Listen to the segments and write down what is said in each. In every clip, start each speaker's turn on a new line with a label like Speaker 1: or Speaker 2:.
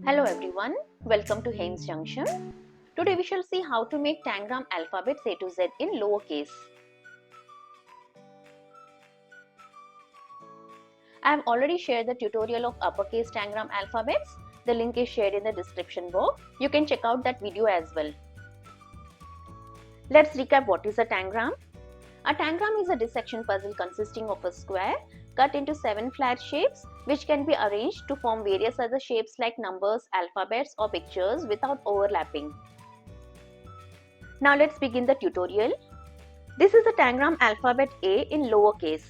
Speaker 1: Hello everyone, welcome to Junction. Today we shall see how to make Tangram Alphabets A to Z in lowercase. I have already shared the tutorial of uppercase Tangram Alphabets. The link is shared in the description box. You can check out that video as well. Let's recap what is a tangram. A tangram is a dissection puzzle consisting of a square cut into 7 flat shapes which can be arranged to form various other shapes like numbers, alphabets or pictures without overlapping. Now let's begin the tutorial. This is the Tangram alphabet A in lowercase.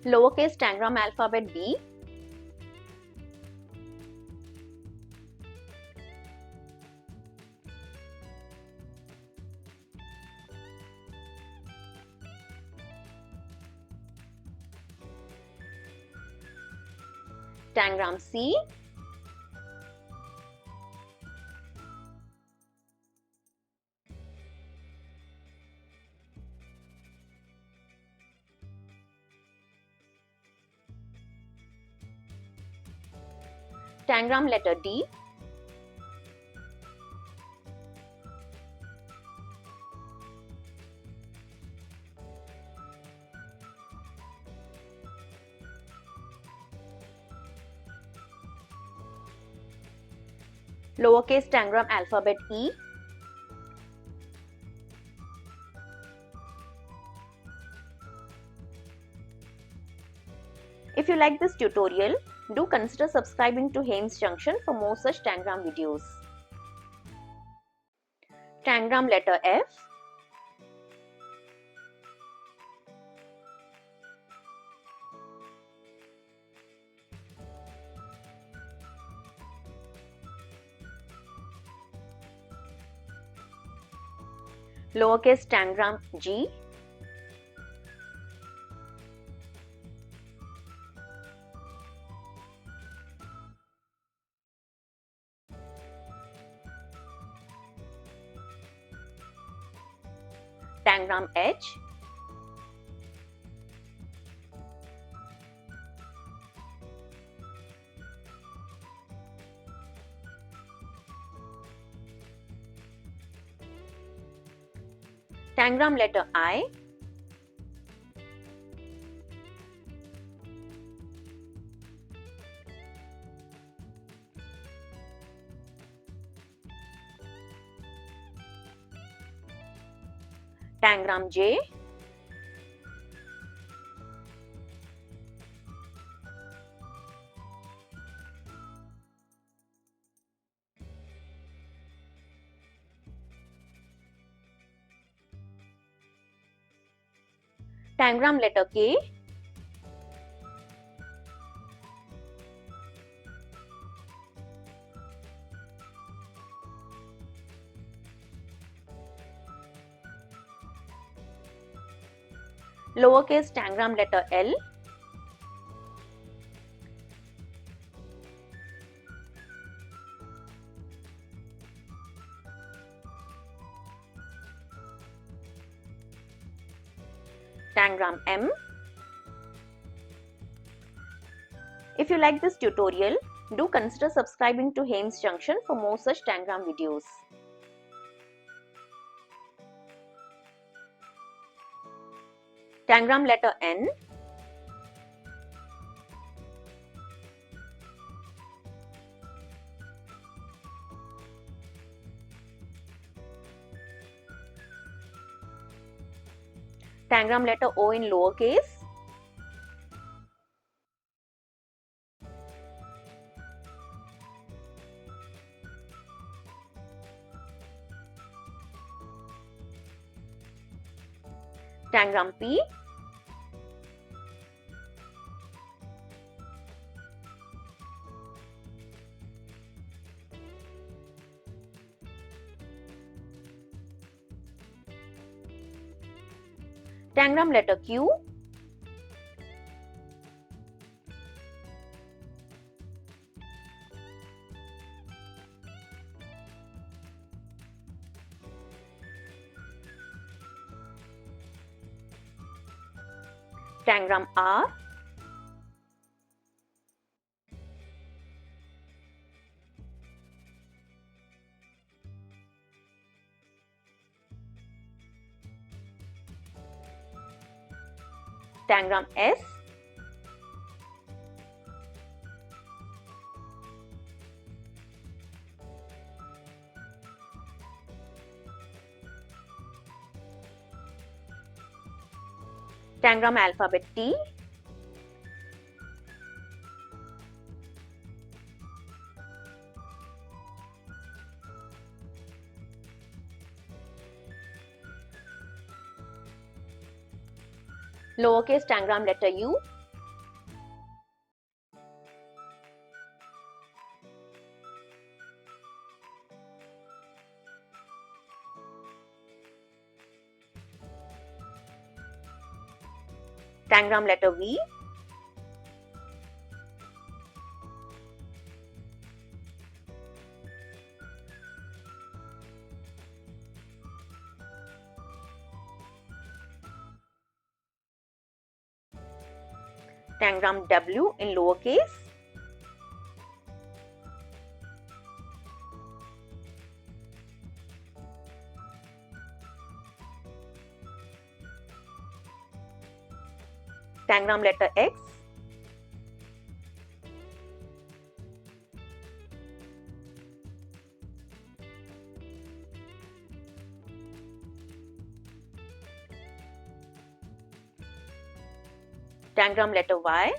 Speaker 1: Lowercase Tangram alphabet B. Tangram C. Tangram letter D. Lowercase Tangram alphabet E. If you like this tutorial, do consider subscribing to Junction for more such Tangram videos. Tangram letter F. Lowercase Tangram G. Tangram H. Tangram letter I. Tangram J. Tangram letter K. Lowercase Tangram letter L. Tangram M. If you like this tutorial, do consider subscribing to Junction for more such Tangram videos. Tangram letter N. Tangram letter O in lowercase. Tangram P. Tangram letter Q. Tangram R, Tangram S, Tangram Alphabet T, lowercase Tangram letter U, Tangram letter V, Tangram W in lowercase, Tangram letter X, Tangram letter Y,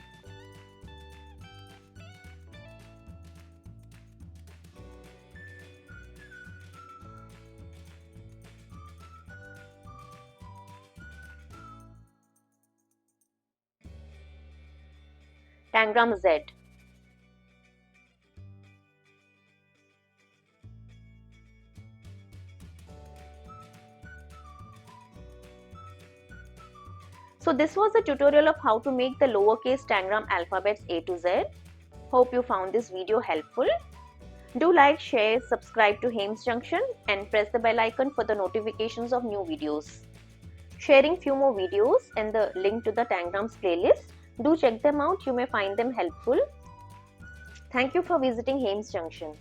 Speaker 1: Tangram Z, So this was a tutorial of how to make the lowercase Tangram alphabets A to Z. Hope you found this video helpful. Do like, share, subscribe to hemsjunction and press the bell icon for the notifications of new videos. Sharing few more videos and the link to the Tangrams playlist. Do check them out, you may find them helpful. Thank you for visiting hemsjunction.